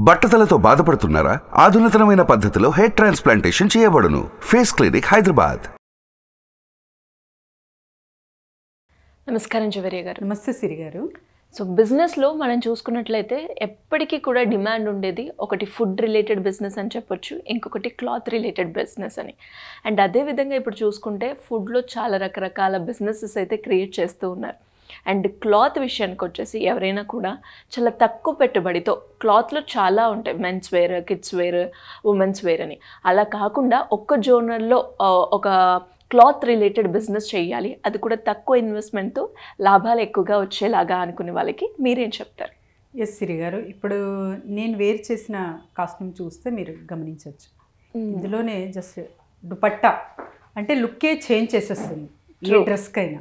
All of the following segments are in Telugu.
బట్టతలతో బాధపడుతున్నారా? ఆధునితనమైన పద్ధతిలో హెయిర్ ట్రాన్స్ప్లాంటేషన్ చేయబడును. Face clinic, Hyderabad. నమస్కారం జవేరియా గారు. నమస్తే సిరి గారు. సో బిజినెస్లో మనం చూసుకున్నట్లయితే ఎప్పటికీ కూడా డిమాండ్ ఉండేది ఒకటి ఫుడ్ రిలేటెడ్ బిజినెస్ అని చెప్పొచ్చు, ఇంకొకటి క్లాత్ రిలేటెడ్ బిజినెస్ అని. అండ్ అదేవిధంగా ఇప్పుడు చూసుకుంటే ఫుడ్లో చాలా రకరకాల బిజినెసెస్ అయితే క్రియేట్ చేస్తూ ఉన్నారు. అండ్ క్లాత్ విషయానికి వచ్చేసి ఎవరైనా కూడా చాలా తక్కువ పెట్టుబడితో క్లాత్లో చాలా ఉంటాయి, men's wear, kids wear, women's wear అని. అలా కాకుండా ఒక్క జోనర్లో ఒక క్లాత్ రిలేటెడ్ బిజినెస్ చేయాలి, అది కూడా తక్కువ ఇన్వెస్ట్మెంట్తో లాభాలు ఎక్కువగా వచ్చేలాగా అనుకునే వాళ్ళకి మీరేం చెప్తారు? ఎస్ సిరి గారు, ఇప్పుడు నేను వేర్ చేసిన కాస్ట్యూమ్ చూస్తే మీరు గమనించవచ్చు, ఇందులోనే జస్ట్ దుపట్టా అంటే లుక్కే చేంజ్ చేసేస్తుంది ఏ డ్రెస్కైనా.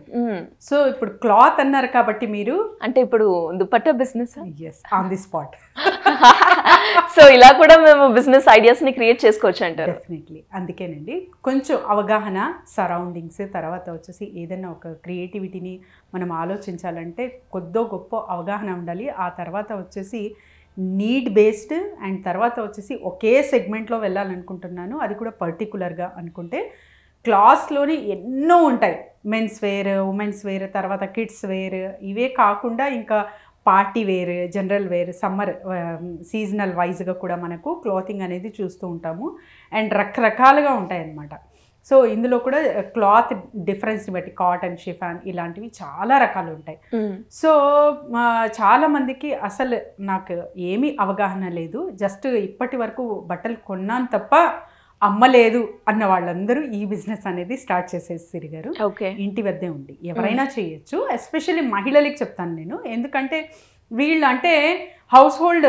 సో ఇప్పుడు క్లాత్ అన్నారు కాబట్టి మీరు అంటే ఇప్పుడు dupatta business is on the spot. So ఇలా కూడా మేము బిజినెస్ ఐడియాస్ని క్రియేట్ చేసుకోవచ్చు అంటారు. డెఫినెట్లీ. అందుకేనండి కొంచెం అవగాహన, సరౌండింగ్స్, తర్వాత వచ్చేసి ఏదైనా ఒక క్రియేటివిటీని మనం ఆలోచించాలంటే కొద్దో గొప్ప అవగాహన ఉండాలి. ఆ తర్వాత వచ్చేసి నీడ్ బేస్డ్ అండ్ తర్వాత వచ్చేసి ఒకే సెగ్మెంట్లో వెళ్ళాలనుకుంటున్నాను, అది కూడా పర్టికులర్గా అనుకుంటే క్లాత్స్లోనే ఎన్నో ఉంటాయి. మెన్స్ వేర్, ఉమెన్స్ వేర్, తర్వాత కిడ్స్ వేర్, ఇవే కాకుండా ఇంకా party wear, general wear, summer seasonal వైజ్గా కూడా మనకు క్లాతింగ్ అనేది చూస్తూ ఉంటాము. అండ్ రకరకాలుగా ఉంటాయన్నమాట. సో ఇందులో కూడా క్లాత్ డిఫరెన్స్ని బట్టి కాటన్, షిఫాన్ ఇలాంటివి చాలా రకాలు ఉంటాయి. సో చాలామందికి అసలు నాకు ఏమీ అవగాహన లేదు, జస్ట్ ఇప్పటి వరకు బట్టలు కొన్నాను తప్ప అమ్మలేదు అన్న వాళ్ళందరూ ఈ బిజినెస్ అనేది స్టార్ట్ చేసేసి సిరి గారు. ఇంటి వద్దే ఉండి ఎవరైనా చేయొచ్చు. ఎస్పెషల్లీ మహిళలకి చెప్తాను నేను, ఎందుకంటే వీళ్ళు అంటే హౌస్ హోల్డ్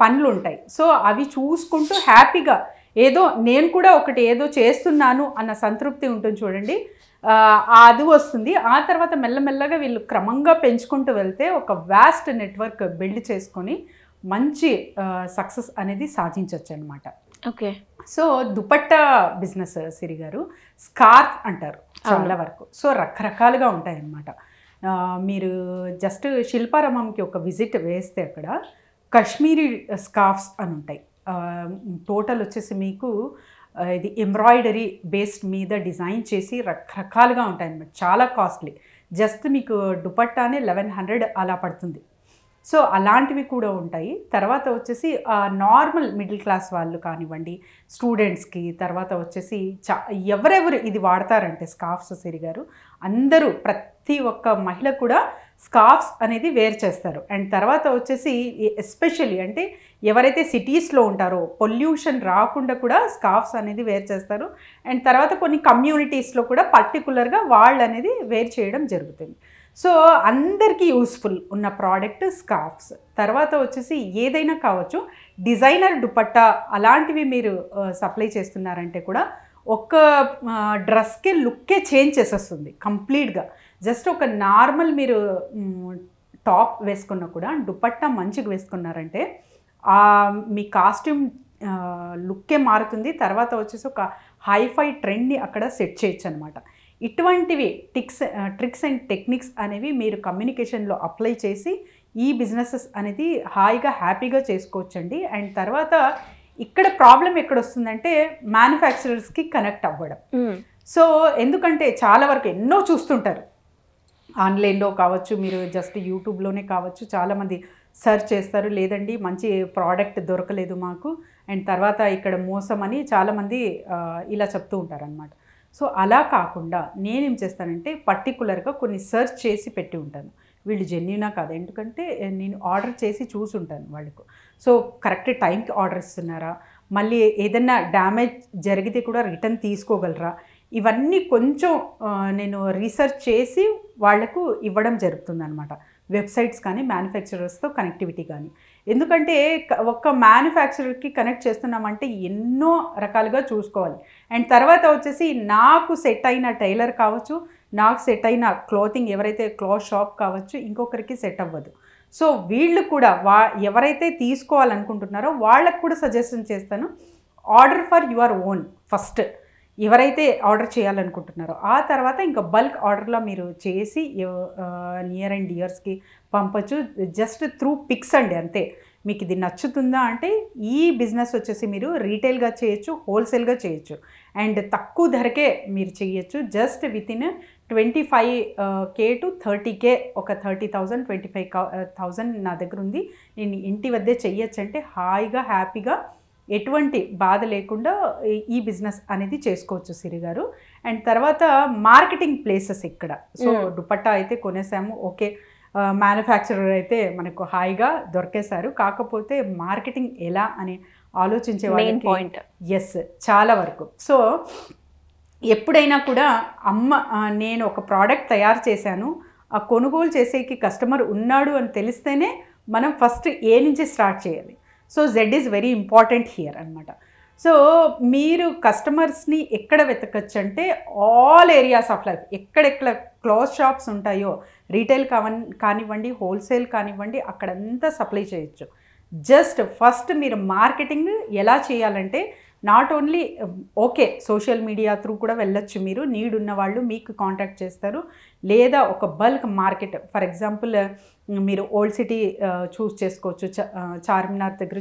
పనులు ఉంటాయి. సో అవి చూసుకుంటూ హ్యాపీగా ఏదో నేను కూడా ఒకటి ఏదో చేస్తున్నాను అన్న సంతృప్తి ఉంటుంది చూడండి, అది వస్తుంది. ఆ తర్వాత మెల్లమెల్లగా వీళ్ళు క్రమంగా పెంచుకుంటూ వెళ్తే ఒక వాస్ట్ నెట్వర్క్ బిల్డ్ చేసుకొని మంచి సక్సెస్ అనేది సాధించవచ్చు అనమాట. ఓకే. సో దుపట్టా బిజినెస్ సిరి గారు స్కార్ఫ్ అంటారు చాలా వరకు. సో రకరకాలుగా ఉంటాయన్నమాట. మీరు జస్ట్ శిల్పారామంకి ఒక విజిట్ వేస్తే అక్కడ కాశ్మీరీ స్కార్ఫ్స్ అని ఉంటాయి. టోటల్ వచ్చేసి మీకు ఇది ఎంబ్రాయిడరీ బేస్డ్ మీద డిజైన్ చేసి రకరకాలుగా ఉంటాయన్నమాట, చాలా కాస్ట్లీ. జస్ట్ మీకు దుపట్టానే 1100 అలా పడుతుంది. సో అలాంటివి కూడా ఉంటాయి. తర్వాత వచ్చేసి నార్మల్ మిడిల్ క్లాస్ వాళ్ళు కానివ్వండి, స్టూడెంట్స్కి, తర్వాత వచ్చేసి ఎవరెవరు ఇది వాడతారంటే స్కార్ఫ్స్ సిరి గారు అందరూ, ప్రతి ఒక్క మహిళ కూడా స్కార్ఫ్స్ అనేది వేర్ చేస్తారు. అండ్ తర్వాత వచ్చేసి ఎస్పెషల్లీ అంటే ఎవరైతే సిటీస్లో ఉంటారో పొల్యూషన్ రాకుండా కూడా స్కార్ఫ్స్ అనేది వేర్ చేస్తారు. అండ్ తర్వాత కొన్ని కమ్యూనిటీస్లో కూడా పర్టికులర్గా వాళ్ళు అనేది వేర్ చేయడం జరుగుతుంది. సో అందరికీ యూస్ఫుల్ ఉన్న ప్రోడక్ట్ స్కార్ఫ్స్. తర్వాత వచ్చేసి ఏదైనా కావచ్చు, డిజైనర్ దుపట్టా అలాంటివి మీరు సప్లై చేస్తున్నారంటే కూడా ఒక డ్రెస్కే లుక్కే చేంజ్ చేసేస్తుంది కంప్లీట్గా. జస్ట్ ఒక నార్మల్ మీరు టాప్ వేసుకున్నా కూడా దుపట్టా మంచిగా వేసుకున్నారంటే మీ కాస్ట్యూమ్ లుక్కే మారుతుంది. తర్వాత వచ్చేసి ఒక హైఫై ట్రెండ్ని అక్కడ సెట్ చేయొచ్చు అనమాట. ఇటువంటివి ట్రిక్స్ అండ్ టెక్నిక్స్ అనేవి మీరు కమ్యూనికేషన్లో అప్లై చేసి ఈ బిజినెసెస్ అనేది హాయిగా హ్యాపీగా చేసుకోవచ్చండి. అండ్ తర్వాత ఇక్కడ ప్రాబ్లం ఎక్కడ వస్తుందంటే మ్యానుఫ్యాక్చరర్స్కి కనెక్ట్ అవ్వడం. సో ఎందుకంటే చాలా వరకు ఎన్నో చూస్తుంటారు ఆన్లైన్లో కావచ్చు, మీరు జస్ట్ యూట్యూబ్లోనే కావచ్చు, చాలామంది సెర్చ్ చేస్తారు, లేదండి మంచి ప్రోడక్ట్ దొరకలేదు మాకు, అండ్ తర్వాత ఇక్కడ మోసం అని చాలామంది ఇలా చెప్తూ ఉంటారనమాట. సో అలా కాకుండా నేనేం చేస్తానంటే పర్టికులర్గా కొన్ని సెర్చ్ చేసి పెట్టి ఉంటాను, వీళ్ళు జెన్యూనా కాదు, ఎందుకంటే నేను ఆర్డర్ చేసి చూసుంటాను వాళ్ళకు. సో కరెక్ట్ టైంకి ఆర్డర్ ఇస్తున్నారా, మళ్ళీ ఏదైనా డ్యామేజ్ జరిగితే కూడా రిటర్న్ తీసుకోగలరా, ఇవన్నీ కొంచెం నేను రీసెర్చ్ చేసి వాళ్లకు ఇవ్వడం జరుగుతుంది అనమాట. వెబ్సైట్స్ కానీ మ్యానుఫ్యాక్చరర్స్తో కనెక్టివిటీ కానీ. ఎందుకంటే ఒక్క మ్యానుఫ్యాక్చరర్కి కనెక్ట్ చేస్తున్నామంటే ఎన్నో రకాలుగా చూసుకోవాలి. అండ్ తర్వాత వచ్చేసి నాకు సెట్ అయిన టైలర్ కావచ్చు, నాకు సెట్ అయిన క్లోతింగ్ ఎవరైతే క్లాత్ షాప్ కావచ్చు, ఇంకొకరికి సెట్ అవ్వదు. సో వీళ్ళు కూడా ఎవరైతే తీసుకోవాలనుకుంటున్నారో వాళ్ళకు కూడా సజెషన్ చేస్తాను, order for your own first. ఎవరైతే ఆర్డర్ చేయాలనుకుంటున్నారో ఆ తర్వాత ఇంకా బల్క్ ఆర్డర్లో మీరు చేసి నియర్ అండ్ డియర్స్కి పంపచ్చు. జస్ట్ త్రూ పిక్స్ అండి, అంతే. మీకు ఇది నచ్చుతుందా అంటే ఈ బిజినెస్ వచ్చేసి మీరు రీటైల్గా చేయొచ్చు, హోల్సేల్గా చేయొచ్చు, అండ్ తక్కువ ధరకే మీరు చేయొచ్చు. Just within 25K to 30K, ఒక 30,000 25,000 నా దగ్గర ఉంది, నేను ఇంటి వద్దే చెయ్యొచ్చు అంటే హాయిగా హ్యాపీగా ఎటువంటి బాధ లేకుండా ఈ బిజినెస్ అనేది చేసుకోవచ్చు సిరి గారు. అండ్ తర్వాత మార్కెటింగ్ ప్లేసెస్ ఇక్కడ. సో దుపట్టా అయితే కొనేసాము, ఓకే, మ్యానుఫ్యాక్చరర్ అయితే మనకు హాయిగా దొరికేశారు. కాకపోతే మార్కెటింగ్ ఎలా అని ఆలోచించే వాళ్ళకి ఎస్ చాలా వరకు. సో ఎప్పుడైనా కూడా నేను ఒక ప్రోడక్ట్ తయారు చేశాను, ఆ కొనుగోలు చేసేకి కస్టమర్ ఉన్నాడు అని తెలిస్తేనే మనం ఫస్ట్ ఏ నుంచి స్టార్ట్ చేయాలి. So Z is very important here అనమాట. సో మీరు కస్టమర్స్ని ఎక్కడ వెతకచ్చు అంటే ఆల్ ఏరియాస్ ఆఫ్ లైఫ్, ఎక్కడెక్కడ క్లాత్ షాప్స్ ఉంటాయో, రీటైల్ కానివ్వండి, హోల్సేల్ కానివ్వండి, అక్కడంతా సప్లై చేయొచ్చు. జస్ట్ ఫస్ట్ మీరు మార్కెటింగ్ ఎలా చేయాలంటే not only okay social media through కూడా వెళ్ళొచ్చు, మీరు నీడ్ ఉన్న వాళ్ళు మీకు కాంటాక్ట్ చేస్తారు, లేదా ఒక బల్క్ మార్కెట్, ఫర్ ఎగ్జాంపుల్ మీరు ఓల్డ్ సిటీ చూస్ చేసుకోవచ్చు, చార్మినార్ దగ్గర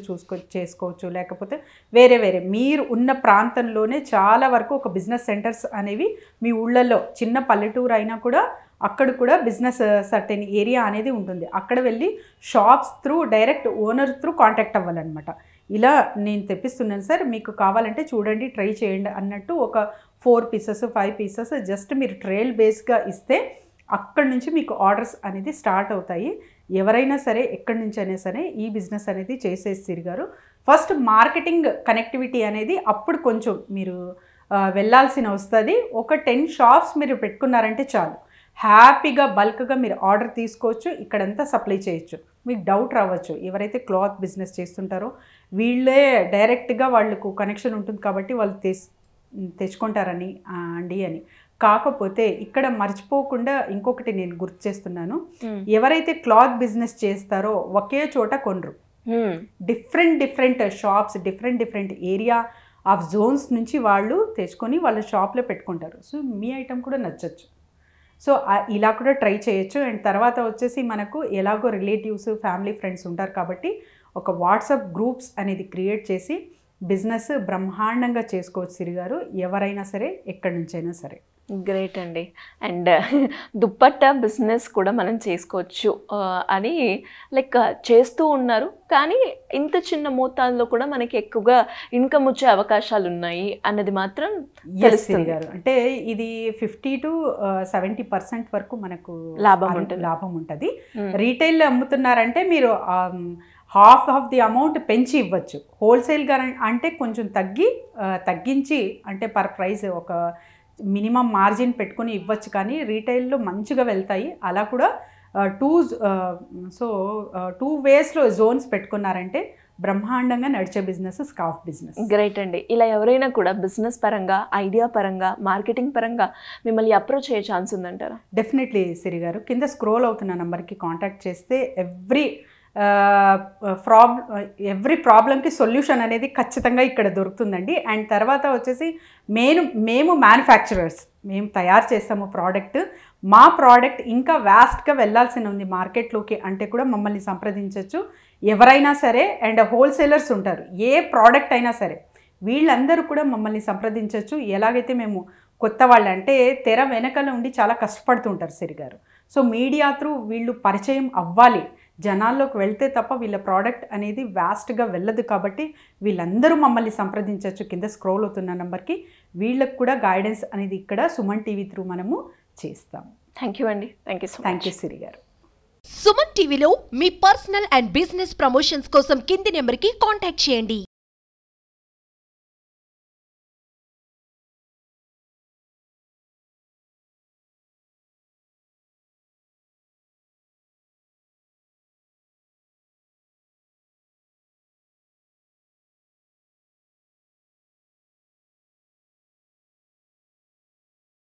చేసుకోవచ్చు, లేకపోతే వేరే మీరు ఉన్న ప్రాంతంలోనే చాలా వరకు ఒక బిజినెస్ సెంటర్స్ అనేవి మీ ఊళ్ళల్లో, చిన్న పల్లెటూరు అయినా కూడా అక్కడ కూడా బిజినెస్ సర్టెన్ ఏరియా అనేది ఉంటుంది. అక్కడ వెళ్ళి shops through direct owner through contact అవ్వాలన్నమాట. ఇలా నేను తెప్పిస్తున్నాను సార్, మీకు కావాలంటే చూడండి, ట్రై చేయండి అన్నట్టు ఒక 4 pieces 5 pieces జస్ట్ మీరు ట్రయల్ బేస్గా ఇస్తే అక్కడి నుంచి మీకు ఆర్డర్స్ అనేది స్టార్ట్ అవుతాయి. ఎవరైనా సరే ఎక్కడి నుంచి అయినా సరే ఈ బిజినెస్ అనేది చేసేసి గారు. ఫస్ట్ మార్కెటింగ్ కనెక్టివిటీ అనేది అప్పుడు కొంచెం మీరు వెళ్ళాల్సిన వస్తుంది. ఒక 10 shops మీరు పెట్టుకున్నారంటే చాలు, హ్యాపీగా బల్క్గా మీరు ఆర్డర్ తీసుకోవచ్చు, ఇక్కడంతా సప్లై చేయొచ్చు. మీకు డౌట్ రావచ్చు, ఎవరైతే క్లాత్ బిజినెస్ చేస్తుంటారో వీళ్ళే డైరెక్ట్గా వాళ్ళకు కనెక్షన్ ఉంటుంది కాబట్టి వాళ్ళు తెచ్చుకుంటారని అండి అని. కాకపోతే ఇక్కడ మర్చిపోకుండా ఇంకొకటి నేను గుర్తు చేస్తున్నాను, ఎవరైతే క్లాత్ బిజినెస్ చేస్తారో ఒకే చోట కొనరు, different shops, different area of zones నుంచి వాళ్ళు తెచ్చుకొని వాళ్ళ షాప్లో పెట్టుకుంటారు. సో మీ ఐటమ్ కూడా నచ్చచ్చు. సో ఇలా కూడా ట్రై చేయొచ్చు. అండ్ తర్వాత వచ్చేసి మనకు ఎలాగో రిలేటివ్స్, ఫ్యామిలీ, ఫ్రెండ్స్ ఉంటారు కాబట్టి ఒక వాట్సాప్ గ్రూప్స్ అనేది క్రియేట్ చేసి బిజినెస్ బ్రహ్మాండంగా చేసుకోవచ్చు సిరి గారు, ఎవరైనా సరే ఎక్కడి నుంచైనా సరే. గ్రేట్ అండి. అండ్ దుప్పట్టా బిజినెస్ కూడా మనం చేసుకోవచ్చు అని లైక్ చేస్తూ ఉన్నారు, కానీ ఇంత చిన్న మోతాదులో కూడా మనకి ఎక్కువగా ఇన్కమ్ వచ్చే అవకాశాలు ఉన్నాయి అన్నది మాత్రం తెలుస్తుంది గారు. అంటే ఇది 50 to 70% వరకు మనకు లాభం ఉంటుంది. రీటైల్ అమ్ముతున్నారంటే మీరు హాఫ్ ఆఫ్ ది అమౌంట్ పెంచి ఇవ్వచ్చు. హోల్సేల్గా అంటే కొంచెం తగ్గించి అంటే పర్ ప్రైస్ ఒక మినిమం మార్జిన్ పెట్టుకుని ఇవ్వచ్చు, కానీ రీటైల్లో మంచిగా వెళ్తాయి. అలా కూడా 2 వేస్లో జోన్స్ పెట్టుకున్నారంటే బ్రహ్మాండంగా నడిచే బిజినెస్ స్కార్ఫ్ బిజినెస్. గ్రేట్ అండి. ఇలా ఎవరైనా కూడా బిజినెస్ పరంగా, ఐడియా పరంగా, మార్కెటింగ్ పరంగా మిమ్మల్ని అప్రోచ్ అయ్యే ఛాన్స్ ఉందంటారా? డెఫినెట్లీ సిరి గారు, కింద స్క్రోల్ అవుతున్న నెంబర్కి కాంటాక్ట్ చేస్తే ఎవ్రీ ప్రాబ్లంకి సొల్యూషన్ అనేది ఖచ్చితంగా ఇక్కడ దొరుకుతుందండి. అండ్ తర్వాత వచ్చేసి మేము మ్యానుఫ్యాక్చరర్స్, మేము తయారు చేస్తాము ప్రోడక్ట్. మా ప్రోడక్ట్ ఇంకా వ్యాస్ట్గా వెళ్ళాల్సి ఉంది మార్కెట్లోకి అంటే కూడా మమ్మల్ని సంప్రదించవచ్చు ఎవరైనా సరే. అండ్ హోల్సేలర్స్ ఉంటారు, ఏ ప్రోడక్ట్ అయినా సరే వీళ్ళందరూ కూడా మమ్మల్ని సంప్రదించవచ్చు. ఎలాగైతే మేము కొత్త వాళ్ళు అంటే తెర వెనకాల ఉండి చాలా కష్టపడుతుంటారు సిరి గారు. సో మీడియా త్రూ వీళ్ళు పరిచయం అవ్వాలి, జనాల్లోకి వెళ్తే తప్ప వీళ్ళ ప్రోడక్ట్ అనేది వ్యాస్ట్గా వెళ్ళదు. కాబట్టి వీళ్ళందరూ మమ్మల్ని సంప్రదించవచ్చు కింద స్క్రోల్ అవుతున్న నెంబర్కి. వీళ్ళకి కూడా గైడెన్స్ అనేది ఇక్కడ సుమన్ టీవీ త్రూ మనము చేస్తాము. థ్యాంక్ యూ అండి. థ్యాంక్ యూ సిరి గారు. సుమన్ టీవీలో మీ పర్సనల్ అండ్ బిజినెస్ ప్రమోషన్స్ కోసం కింది నెంబర్కి కాంటాక్ట్ చేయండి.